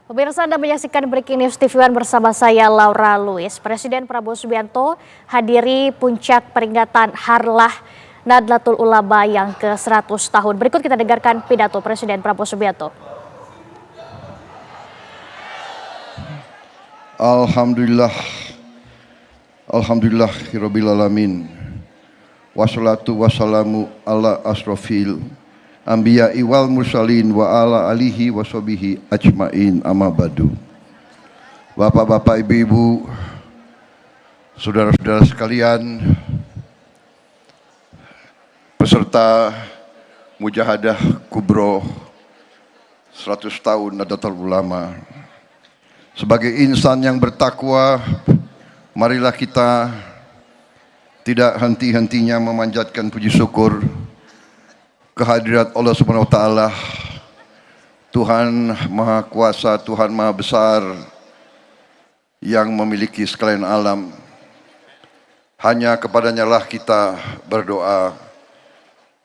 Pemirsa, Anda menyaksikan Breaking News TV One bersama saya Laura Luis. Presiden Prabowo Subianto hadiri puncak peringatan Harlah Nahdlatul Ulama yang ke-100 tahun. Berikut kita dengarkan pidato Presiden Prabowo Subianto. Alhamdulillahirabbil alamin. Wassalatu wassalamu ala asrofil anbiya'i wal mursalin wa ala alihi wa sahbihi ajmain, amma ba'du. Bapak-bapak, ibu-ibu, saudara-saudara sekalian, peserta Mujahadah Kubro 100 tahun Nahdlatul Ulama. Sebagai insan yang bertakwa, marilah kita tidak henti-hentinya memanjatkan puji syukur kehadirat Allah Subhanahu wa taala, Tuhan Maha Kuasa, Tuhan Maha Besar yang memiliki sekalian alam. Hanya kepadanya lah kita berdoa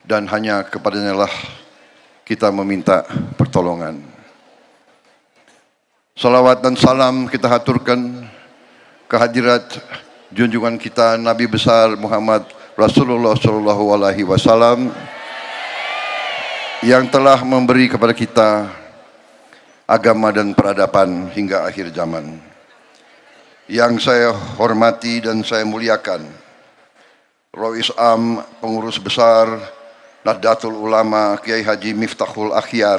dan hanya kepadanya lah kita meminta pertolongan. Salawat dan salam kita haturkan kehadirat junjungan kita Nabi besar Muhammad Rasulullah Shallallahu Alaihi Wasallam yang telah memberi kepada kita agama dan peradaban hingga akhir zaman. Yang saya hormati dan saya muliakan Rois Am, Pengurus Besar Nahdlatul Ulama Kiai Haji Miftahul Akhyar,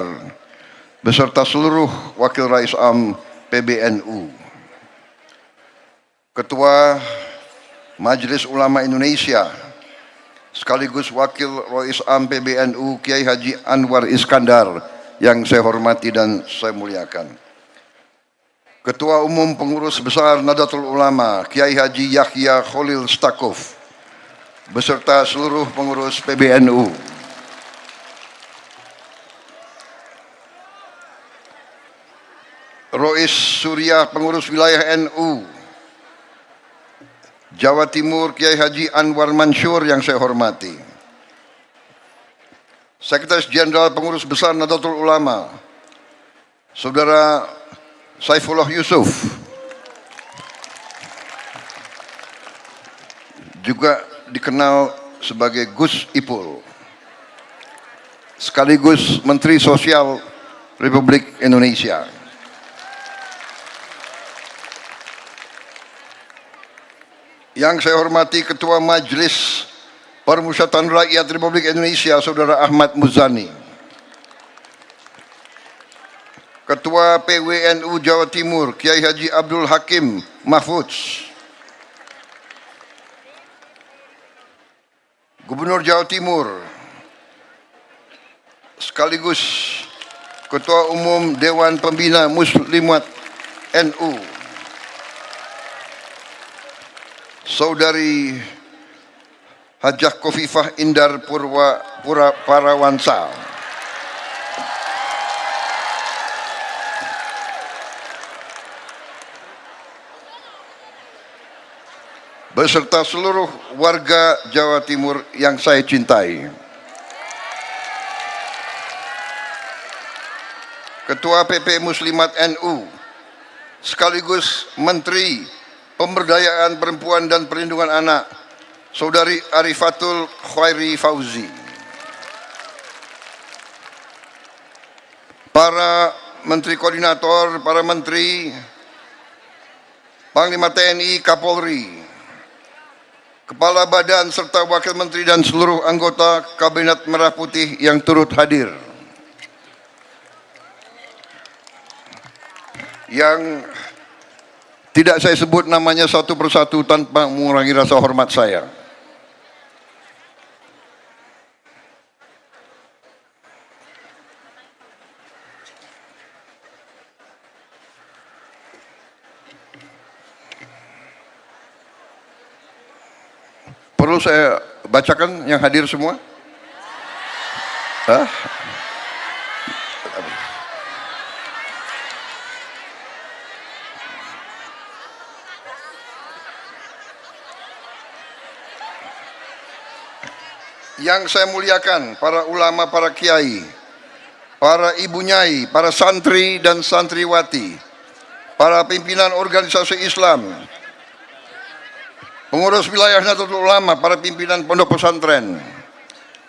beserta seluruh Wakil Rais Am PBNU, Ketua Majelis Ulama Indonesia sekaligus Wakil Rais Am PBNU Kiai Haji Anwar Iskandar yang saya hormati dan saya muliakan, Ketua Umum Pengurus Besar Nahdlatul Ulama Kiai Haji Yahya Khalil Stakuf beserta seluruh pengurus PBNU, Rois Surya Pengurus Wilayah NU Jawa Timur Kiai Haji Anwar Mansur yang saya hormati, Sekretaris Jenderal Pengurus Besar Nahdlatul Ulama Saudara Saifullah Yusuf, juga dikenal sebagai Gus Ipul, sekaligus Menteri Sosial Republik Indonesia, yang saya hormati Ketua Majelis Permusyawaratan Rakyat Republik Indonesia Saudara Ahmad Muzani, Ketua PWNU Jawa Timur Kiai Haji Abdul Hakim Mahfudz, Gubernur Jawa Timur sekaligus Ketua Umum Dewan Pembina Muslimat NU Saudari Hajah Khofifah Indar Parawansa, beserta seluruh warga Jawa Timur yang saya cintai, Ketua PP Muslimat NU sekaligus Menteri Pemberdayaan Perempuan dan Perlindungan Anak Saudari Arifatul Khairi Fauzi, para Menteri Koordinator, para Menteri, Panglima TNI, Kapolri, Kepala Badan serta Wakil Menteri dan seluruh anggota Kabinet Merah Putih yang turut hadir, yang tidak saya sebut namanya satu persatu tanpa mengurangi rasa hormat saya. Perlu saya bacakan yang hadir semua? Hah? Yang saya muliakan para ulama, para kiai, para ibu nyai, para santri dan santriwati, para pimpinan organisasi Islam, pengurus wilayah Nahdlatul Ulama, para pimpinan pondok pesantren,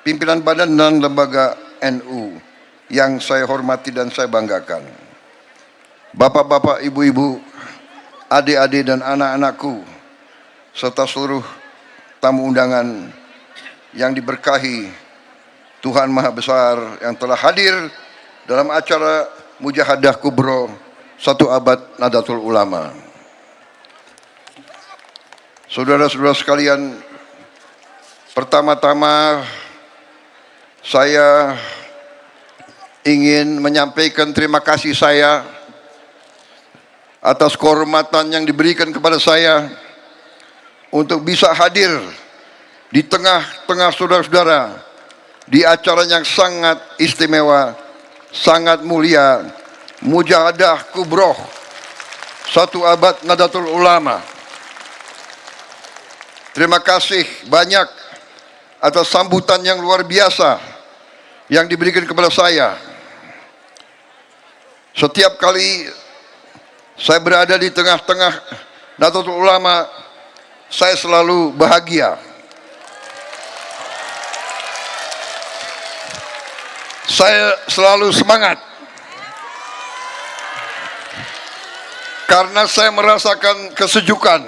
pimpinan badan dan lembaga NU yang saya hormati dan saya banggakan. Bapak-bapak, ibu-ibu, adik-adik dan anak-anakku, serta seluruh tamu undangan yang diberkahi Tuhan Maha Besar yang telah hadir dalam acara Mujahadah Kubro 1 abad Nahdlatul Ulama. Saudara-saudara sekalian, pertama-tama saya ingin menyampaikan terima kasih saya atas kehormatan yang diberikan kepada saya untuk bisa hadir di tengah-tengah saudara-saudara di acara yang sangat istimewa, sangat mulia, Mujahadah Kubro 1 abad Nahdlatul Ulama. Terima kasih banyak atas sambutan yang luar biasa yang diberikan kepada saya. Setiap kali saya berada di tengah-tengah Nahdlatul Ulama, saya selalu bahagia. Saya selalu semangat. Karena saya merasakan kesejukan.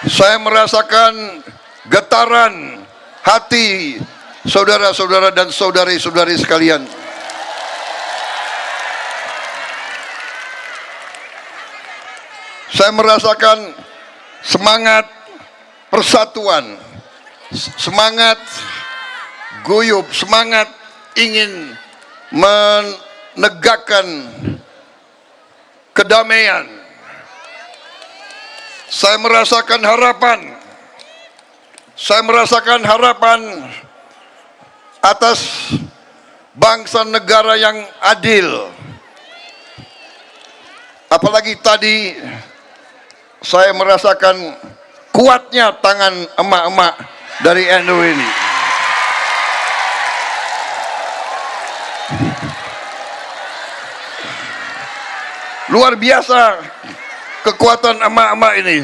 Saya merasakan getaran hati saudara-saudara dan saudari-saudari sekalian. Saya merasakan semangat persatuan, semangat guyup, semangat ingin menegakkan kedamaian. Saya merasakan harapan. Saya merasakan harapan atas bangsa negara yang adil. Apalagi tadi saya merasakan kuatnya tangan emak-emak dari NU ini. Luar biasa kekuatan emak-emak ini.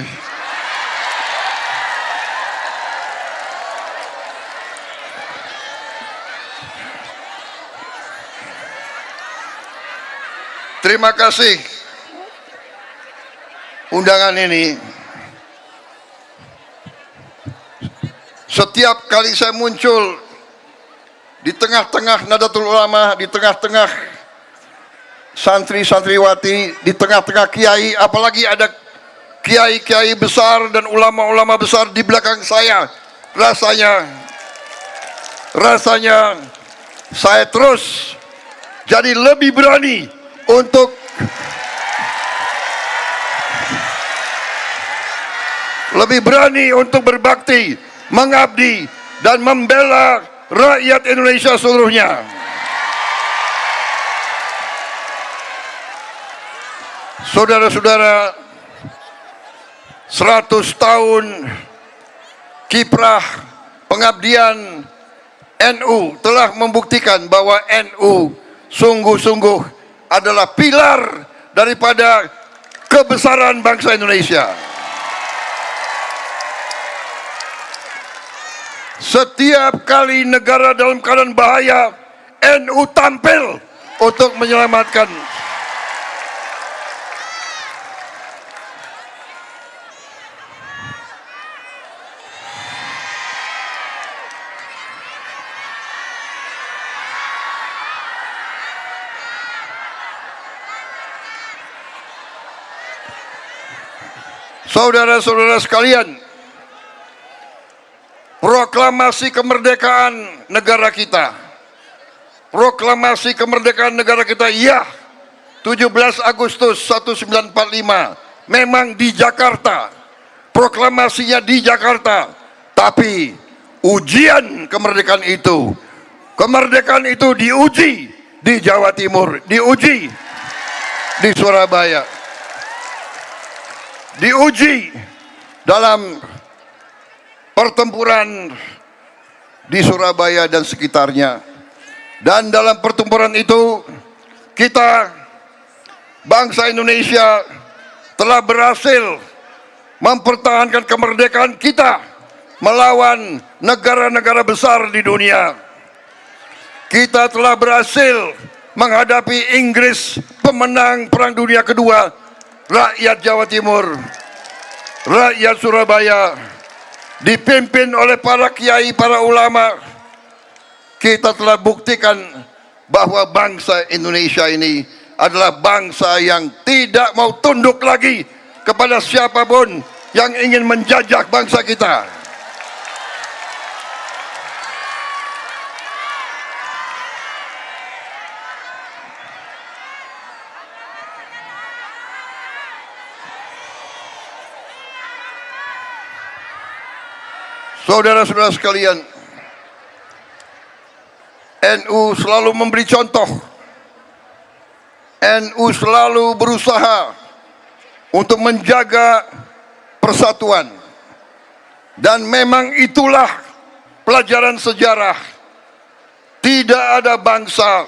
Terima kasih undangan ini. Setiap kali saya muncul di tengah-tengah Nahdlatul Ulama, di tengah-tengah santri-santriwati, di tengah-tengah kiai, apalagi ada kiai-kiai besar dan ulama-ulama besar di belakang saya, rasanya saya terus jadi lebih berani untuk berbakti, mengabdi dan membela rakyat Indonesia seluruhnya. Saudara-saudara, 100 tahun kiprah pengabdian NU telah membuktikan bahwa NU sungguh-sungguh adalah pilar daripada kebesaran bangsa Indonesia. Setiap kali negara dalam keadaan bahaya, NU tampil untuk menyelamatkan. Saudara-saudara sekalian, proklamasi kemerdekaan negara kita. Proklamasi kemerdekaan negara kita, ya, 17 Agustus 1945, memang di Jakarta. Proklamasinya di Jakarta. Tapi ujian kemerdekaan itu diuji di Jawa Timur, diuji di Surabaya, diuji dalam pertempuran di Surabaya dan sekitarnya. Dan dalam pertempuran itu, kita, bangsa Indonesia, telah berhasil mempertahankan kemerdekaan kita melawan negara-negara besar di dunia. Kita telah berhasil menghadapi Inggris, pemenang Perang Dunia Kedua, rakyat Jawa Timur, rakyat Surabaya, dipimpin oleh para kiai, para ulama. Kita telah buktikan bahwa bangsa Indonesia ini adalah bangsa yang tidak mau tunduk lagi kepada siapapun yang ingin menjajah bangsa kita. Saudara-saudara sekalian, NU selalu memberi contoh. NU selalu berusaha untuk menjaga persatuan. Dan memang itulah pelajaran sejarah. Tidak ada bangsa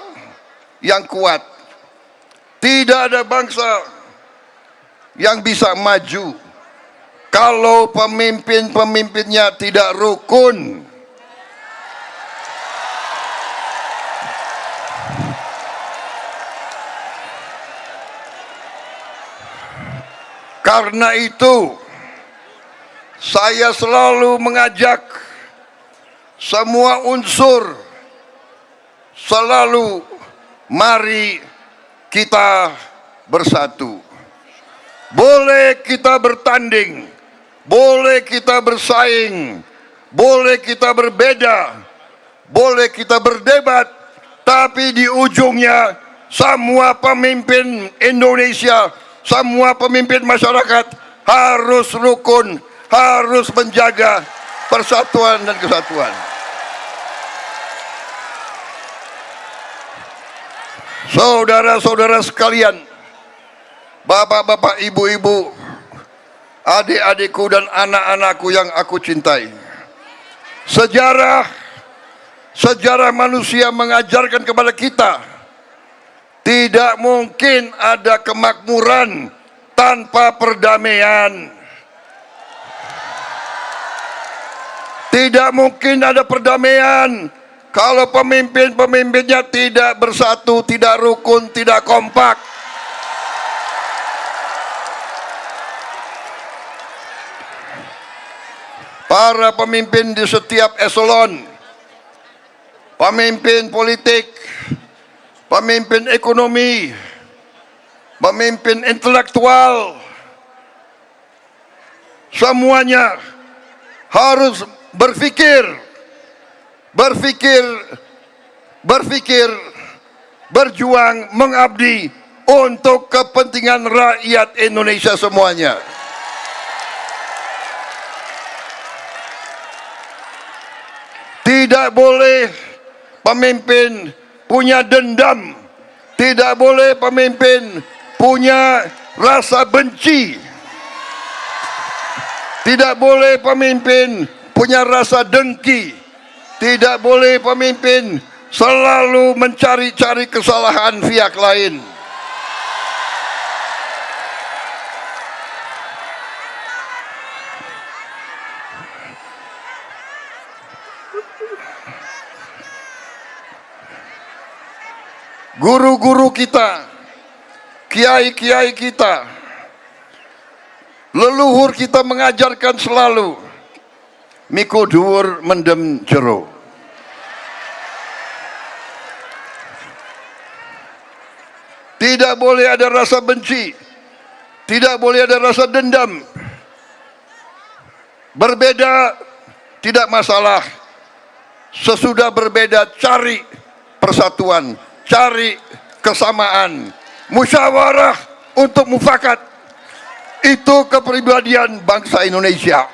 yang kuat. Tidak ada bangsa yang bisa maju kalau pemimpin-pemimpinnya tidak rukun. Karena itu, saya selalu mengajak semua unsur, selalu mari kita bersatu. Boleh kita bertanding, boleh kita bersaing, boleh kita berbeda, boleh kita berdebat, tapi di ujungnya semua pemimpin Indonesia, semua pemimpin masyarakat harus rukun, harus menjaga persatuan dan kesatuan. Saudara-saudara sekalian, bapak-bapak, ibu-ibu, adik-adikku dan anak-anakku yang aku cintai, sejarah manusia mengajarkan kepada kita, tidak mungkin ada kemakmuran tanpa perdamaian. Tidak mungkin ada perdamaian kalau pemimpin-pemimpinnya tidak bersatu, tidak rukun, tidak kompak. Para pemimpin di setiap eselon, pemimpin politik, pemimpin ekonomi, pemimpin intelektual, semuanya harus berpikir, berjuang, mengabdi untuk kepentingan rakyat Indonesia semuanya. Tidak boleh pemimpin punya dendam, tidak boleh pemimpin punya rasa benci, tidak boleh pemimpin punya rasa dengki, tidak boleh pemimpin selalu mencari-cari kesalahan pihak lain. Guru-guru kita, kiai-kiai kita, leluhur kita mengajarkan selalu, miko dhuwur mendem jero. Tidak boleh ada rasa benci, tidak boleh ada rasa dendam. Berbeda tidak masalah, sesudah berbeda cari persatuan, cari kesamaan, musyawarah untuk mufakat. Itu kepribadian bangsa Indonesia.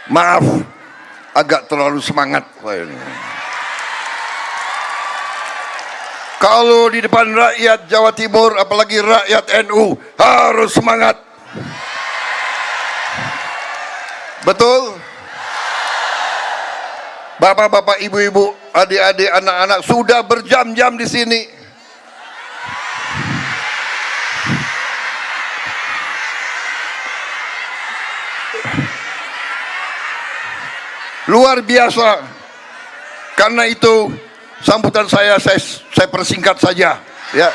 Maaf, agak terlalu semangat. Kalau di depan rakyat Jawa Timur, apalagi rakyat NU, harus semangat. Betul? Bapak-bapak, ibu-ibu, adik-adik, anak-anak sudah berjam-jam di sini. Luar biasa. Karena itu sambutan saya persingkat saja, ya.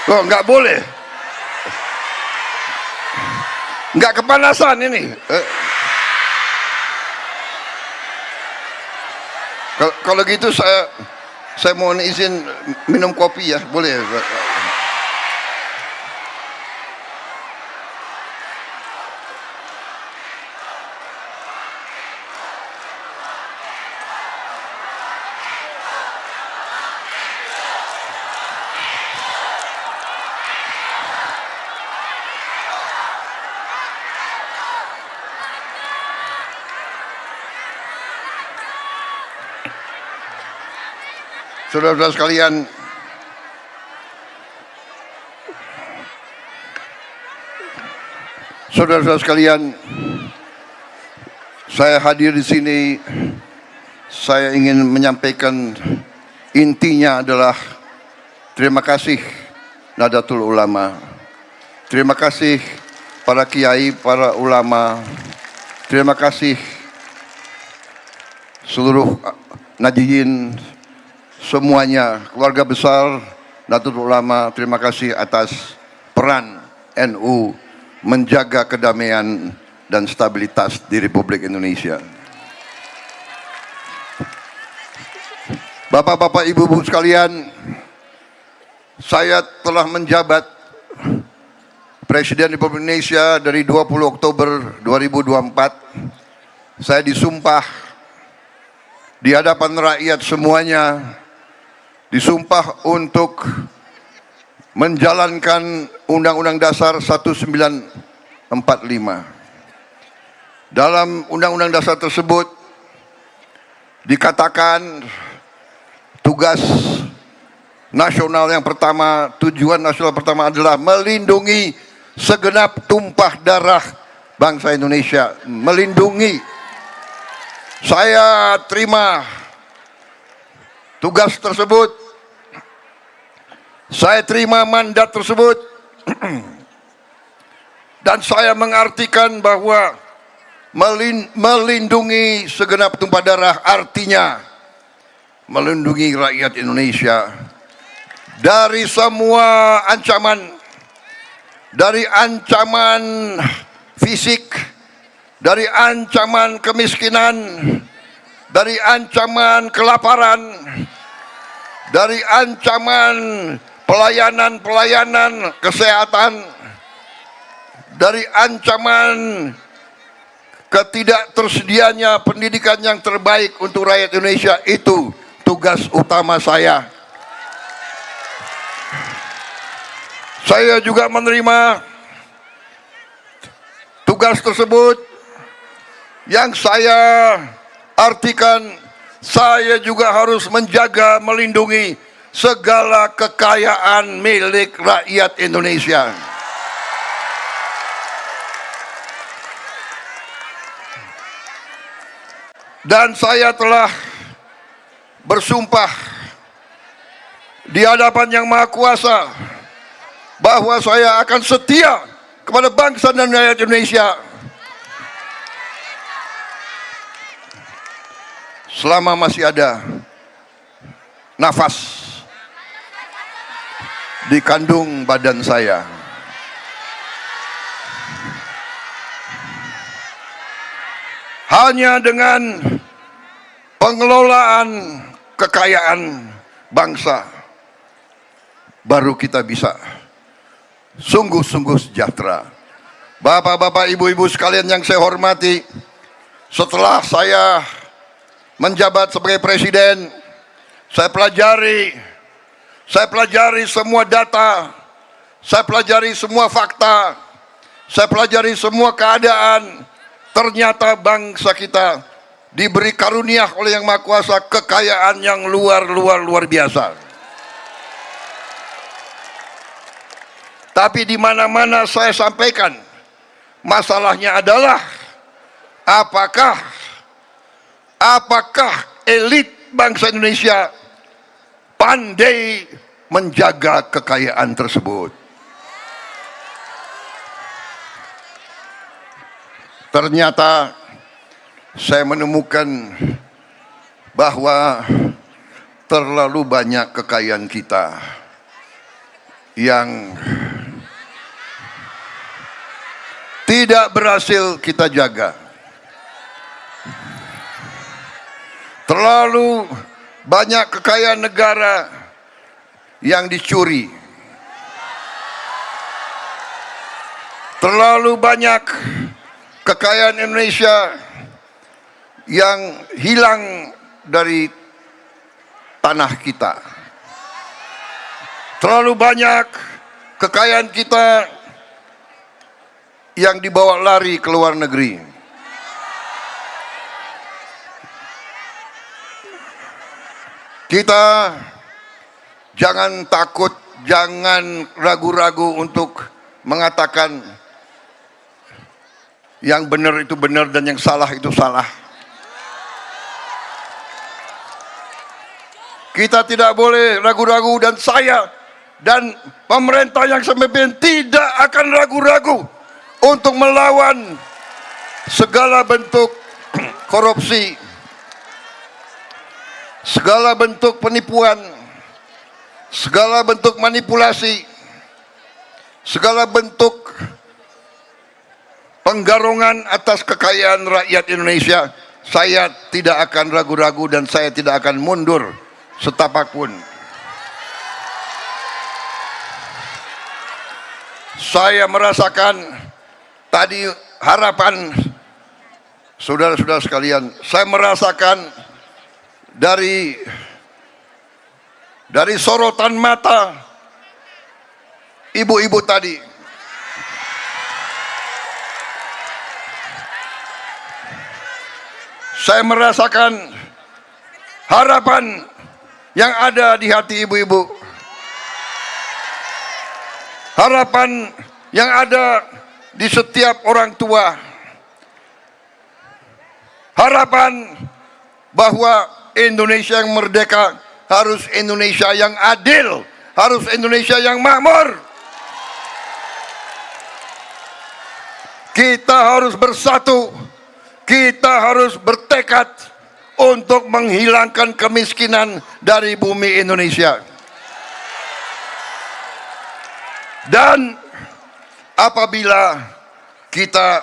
Oh, nggak boleh, nggak kepanasan ini. Kalau gitu saya mohon izin minum kopi ya, boleh? Saudara-saudara sekalian, saya hadir di sini. Saya ingin menyampaikan intinya adalah terima kasih Nahdlatul Ulama, terima kasih para kiai, para ulama, terima kasih seluruh nahdliyin, semuanya, keluarga besar Nahdlatul Ulama. Terima kasih atas peran NU menjaga kedamaian dan stabilitas di Republik Indonesia. Bapak-bapak, ibu-ibu sekalian, saya telah menjabat Presiden Republik Indonesia dari 20 Oktober 2024. Saya disumpah di hadapan rakyat semuanya, disumpah untuk menjalankan Undang-Undang Dasar 1945. Dalam Undang-Undang Dasar tersebut dikatakan tugas nasional yang pertama, tujuan nasional pertama adalah melindungi segenap tumpah darah bangsa Indonesia. Melindungi. Saya terima tugas tersebut. Saya terima mandat tersebut. Dan saya mengartikan bahwa melindungi segenap tumpah darah artinya melindungi rakyat Indonesia dari semua ancaman, dari ancaman fisik, dari ancaman kemiskinan, dari ancaman kelaparan, dari ancaman pelayanan kesehatan, dari ancaman ketidaktersediaannya pendidikan yang terbaik untuk rakyat Indonesia. Itu tugas utama saya. Saya juga menerima tugas tersebut yang saya artikan, saya juga harus menjaga, melindungi segala kekayaan milik rakyat Indonesia. Dan saya telah bersumpah di hadapan Yang Maha Kuasa bahwa saya akan setia kepada bangsa dan rakyat Indonesia selama masih ada nafas di kandung badan saya. Hanya dengan pengelolaan kekayaan bangsa baru kita bisa sungguh-sungguh sejahtera. Bapak-bapak, ibu-ibu sekalian yang saya hormati, setelah saya menjabat sebagai presiden, saya pelajari Saya pelajari semua data, saya pelajari semua fakta, saya pelajari semua keadaan. Ternyata bangsa kita diberi karunia oleh Yang Maha Kuasa kekayaan yang luar biasa. Tapi di mana-mana saya sampaikan, masalahnya adalah apakah elit bangsa Indonesia pandai menjaga kekayaan tersebut? Ternyata saya menemukan bahwa terlalu banyak kekayaan kita yang tidak berhasil kita jaga. Terlalu banyak kekayaan negara yang dicuri. Terlalu banyak kekayaan Indonesia yang hilang dari tanah kita. Terlalu banyak kekayaan kita yang dibawa lari ke luar negeri. Kita jangan takut, jangan ragu-ragu untuk mengatakan yang benar itu benar dan yang salah itu salah. Kita tidak boleh ragu-ragu, dan saya dan pemerintah yang saya pimpin tidak akan ragu-ragu untuk melawan segala bentuk korupsi, segala bentuk penipuan, segala bentuk manipulasi, segala bentuk penggarungan atas kekayaan rakyat Indonesia. Saya tidak akan ragu-ragu dan saya tidak akan mundur setapak pun. Saya merasakan tadi harapan saudara-saudara sekalian. Saya merasakan dari sorotan mata ibu-ibu tadi. Saya merasakan harapan yang ada di hati ibu-ibu. Harapan yang ada di setiap orang tua. Harapan bahwa Indonesia yang merdeka harus Indonesia yang adil, harus Indonesia yang makmur. Kita harus bersatu, kita harus bertekad untuk menghilangkan kemiskinan dari bumi Indonesia. Dan apabila kita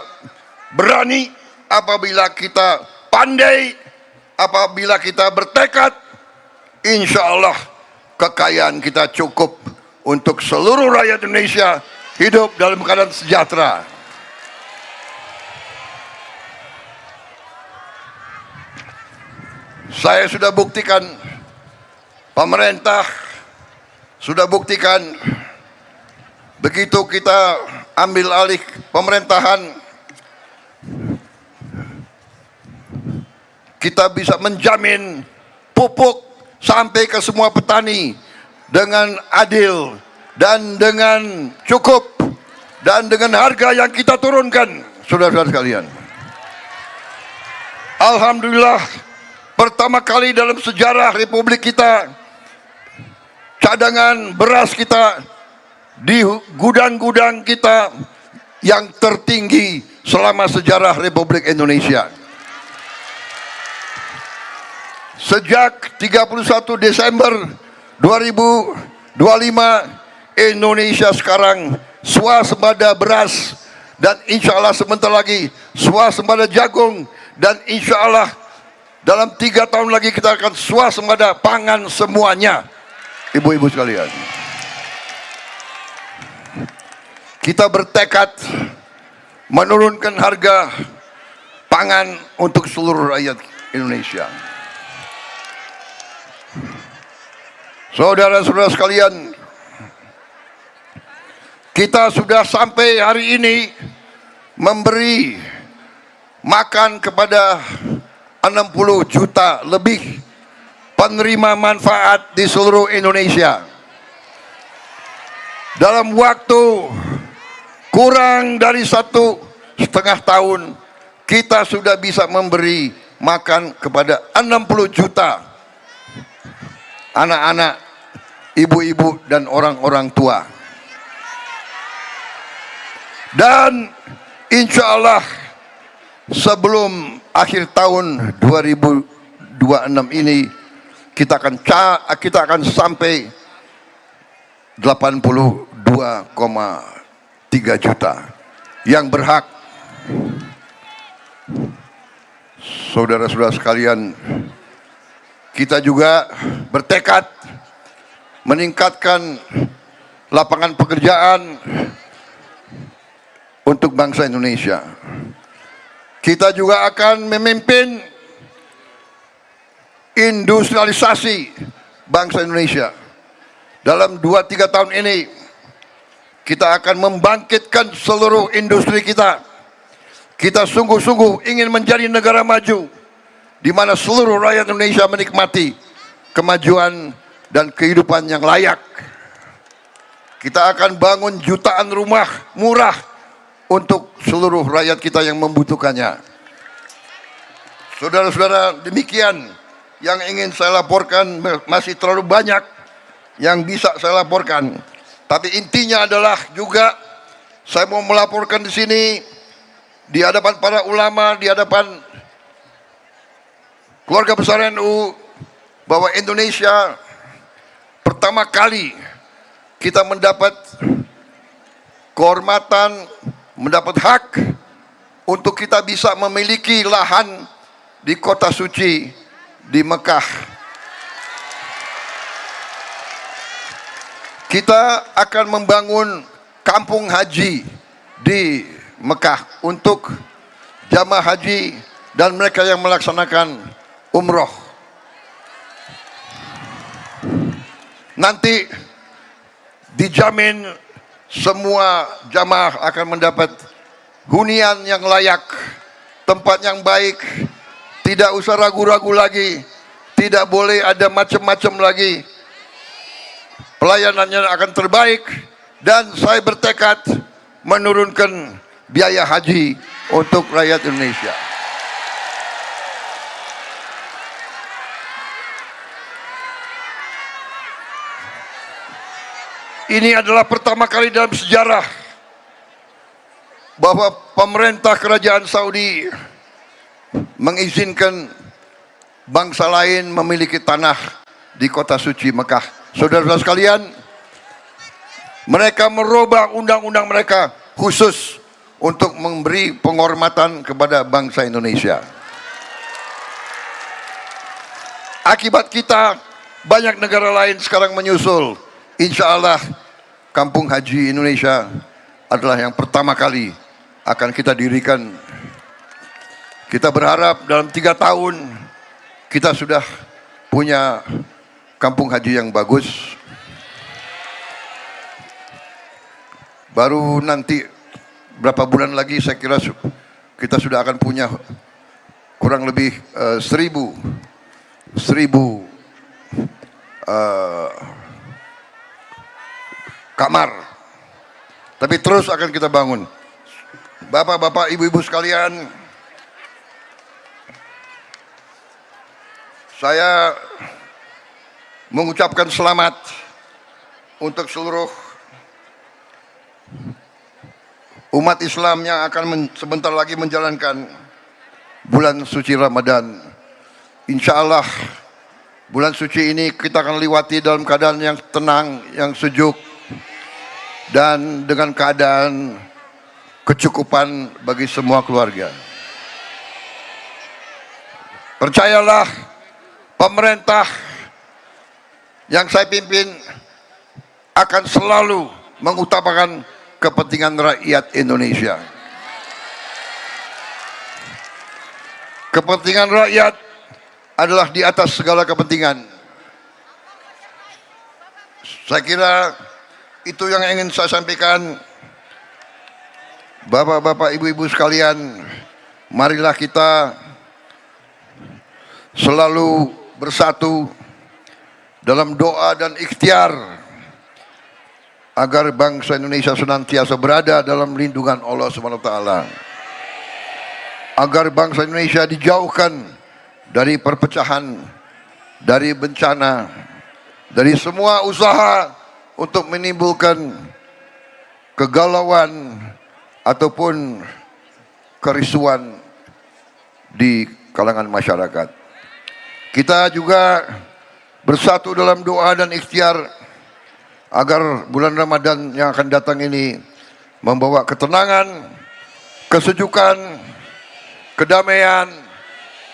berani, apabila kita pandai, apabila kita bertekad, insya Allah kekayaan kita cukup untuk seluruh rakyat Indonesia hidup dalam keadaan sejahtera. Saya sudah buktikan, pemerintah sudah buktikan, begitu kita ambil alih pemerintahan, kita bisa menjamin pupuk sampai ke semua petani dengan adil dan dengan cukup dan dengan harga yang kita turunkan, saudara-saudara sekalian. Alhamdulillah, pertama kali dalam sejarah Republik kita, cadangan beras kita di gudang-gudang kita yang tertinggi selama sejarah Republik Indonesia. Sejak 31 Desember 2025, Indonesia sekarang swasembada beras, dan insya Allah sebentar lagi swasembada jagung, dan insya Allah dalam 3 tahun lagi kita akan swasembada pangan semuanya. Ibu-ibu sekalian, kita bertekad menurunkan harga pangan untuk seluruh rakyat Indonesia. Saudara-saudara sekalian, kita sudah sampai hari ini memberi makan kepada 60 juta lebih penerima manfaat di seluruh Indonesia. Dalam waktu kurang dari 1,5 tahun, kita sudah bisa memberi makan kepada 60 juta anak-anak, ibu-ibu, dan orang-orang tua. Dan insya Allah sebelum akhir tahun 2026 ini kita akan sampai 82,3 juta yang berhak. Saudara-saudara sekalian, kita juga bertekad meningkatkan lapangan pekerjaan untuk bangsa Indonesia. Kita juga akan memimpin industrialisasi bangsa Indonesia. Dalam 2-3 tahun ini kita akan membangkitkan seluruh industri kita. Kita sungguh-sungguh ingin menjadi negara maju di mana seluruh rakyat Indonesia menikmati kemajuan dan kehidupan yang layak. Kita akan bangun jutaan rumah murah untuk seluruh rakyat kita yang membutuhkannya. Saudara-saudara, demikian yang ingin saya laporkan. Masih terlalu banyak yang bisa saya laporkan, tapi intinya adalah juga saya mau melaporkan di sini di hadapan para ulama, di hadapan keluarga besar NU, bahwa Indonesia pertama kali kita mendapat kehormatan, mendapat hak untuk kita bisa memiliki lahan di kota suci di Mekah. Kita akan membangun kampung haji di Mekah untuk jamaah haji dan mereka yang melaksanakan umroh. Nanti dijamin semua jamaah akan mendapat hunian yang layak, tempat yang baik, tidak usah ragu-ragu lagi, tidak boleh ada macam-macam lagi. Pelayanannya akan terbaik dan saya bertekad menurunkan biaya haji untuk rakyat Indonesia. Ini adalah pertama kali dalam sejarah bahwa pemerintah kerajaan Saudi mengizinkan bangsa lain memiliki tanah di kota suci Mekah. Saudara-saudara sekalian, mereka merubah undang-undang mereka khusus untuk memberi penghormatan kepada bangsa Indonesia. Akibat kita, banyak negara lain sekarang menyusul. Insya Allah Kampung Haji Indonesia adalah yang pertama kali akan kita dirikan. Kita berharap dalam 3 tahun kita sudah punya kampung haji yang bagus. Baru nanti berapa bulan lagi saya kira kita sudah akan punya kurang lebih 1.000 kamar. Tapi terus akan kita bangun. Bapak-bapak, ibu-ibu sekalian, saya mengucapkan selamat untuk seluruh umat Islam yang akan sebentar lagi menjalankan bulan suci Ramadan. Insya Allah bulan suci ini kita akan lewati dalam keadaan yang tenang, yang sejuk, dan dengan keadaan kecukupan bagi semua keluarga. Percayalah, pemerintah yang saya pimpin akan selalu mengutamakan kepentingan rakyat Indonesia. Kepentingan rakyat adalah di atas segala kepentingan. Saya kira itu yang ingin saya sampaikan. Bapak-bapak, ibu-ibu sekalian, marilah kita selalu bersatu dalam doa dan ikhtiar agar bangsa Indonesia senantiasa berada dalam lindungan Allah SWT. Agar bangsa Indonesia dijauhkan dari perpecahan, dari bencana, dari semua usaha untuk menimbulkan kegalauan ataupun kerisuan di kalangan masyarakat. Kita juga bersatu dalam doa dan ikhtiar agar bulan Ramadan yang akan datang ini membawa ketenangan, kesejukan, kedamaian,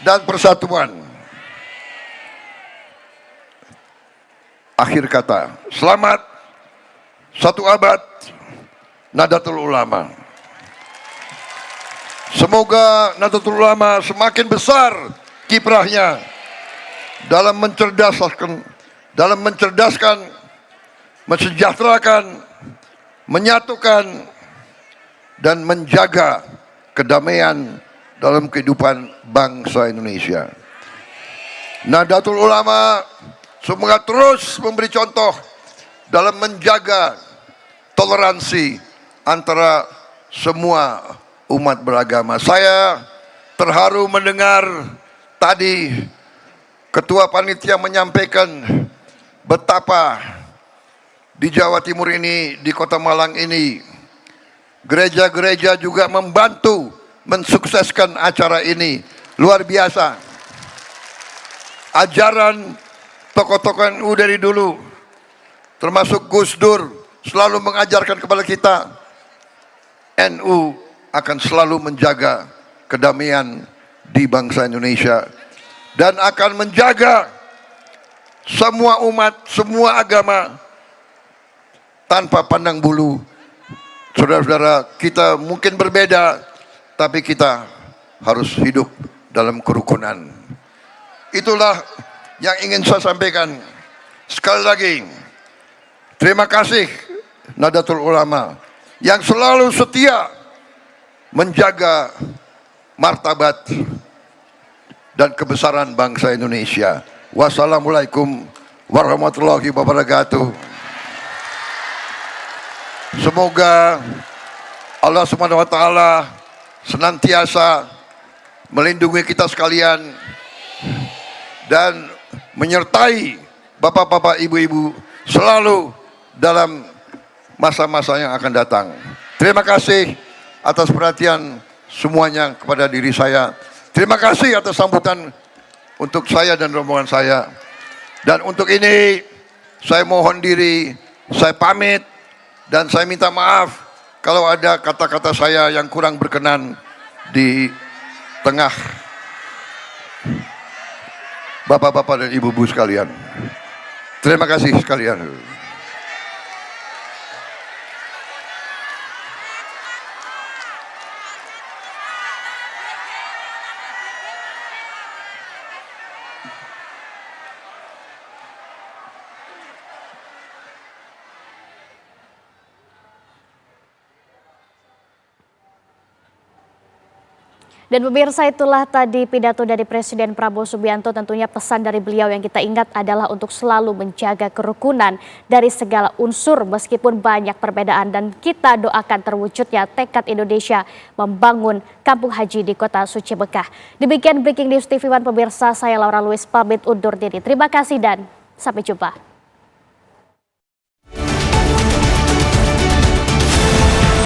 dan persatuan. Akhir kata, selamat 1 abad Nahdlatul Ulama. Semoga Nahdlatul Ulama semakin besar kiprahnya dalam mencerdaskan, mensejahterakan, menyatukan, dan menjaga kedamaian dalam kehidupan bangsa Indonesia. Nahdlatul Ulama semoga terus memberi contoh dalam menjaga toleransi antara semua umat beragama. Saya terharu mendengar tadi Ketua Panitia menyampaikan betapa di Jawa Timur ini, di Kota Malang ini, gereja-gereja juga membantu mensukseskan acara ini. Luar biasa. Ajaran tokoh-tokoh NU dari dulu, termasuk Gus Dur, selalu mengajarkan kepada kita, NU akan selalu menjaga kedamaian di bangsa Indonesia dan akan menjaga semua umat, semua agama tanpa pandang bulu. Saudara-saudara, kita mungkin berbeda, tapi kita harus hidup dalam kerukunan. Itulah yang ingin saya sampaikan. Sekali lagi, terima kasih Nahdlatul Ulama yang selalu setia menjaga martabat dan kebesaran bangsa Indonesia. Wassalamualaikum warahmatullahi wabarakatuh. Semoga Allah Subhanahu wa taala senantiasa melindungi kita sekalian dan menyertai bapak-bapak, ibu-ibu selalu dalam masa-masa yang akan datang. Terima kasih atas perhatian semuanya kepada diri saya. Terima kasih atas sambutan untuk saya dan rombongan saya. Dan untuk ini saya mohon diri, saya pamit, dan saya minta maaf kalau ada kata-kata saya yang kurang berkenan di tengah bapak-bapak dan ibu-ibu sekalian. Terima kasih sekalian. Dan pemirsa, itulah tadi pidato dari Presiden Prabowo Subianto. Tentunya pesan dari beliau yang kita ingat adalah untuk selalu menjaga kerukunan dari segala unsur meskipun banyak perbedaan. Dan kita doakan terwujudnya tekad Indonesia membangun kampung haji di Kota Suci Mekah. Demikian Breaking News TV One pemirsa, saya Laura Louis pamit undur diri. Terima kasih dan sampai jumpa.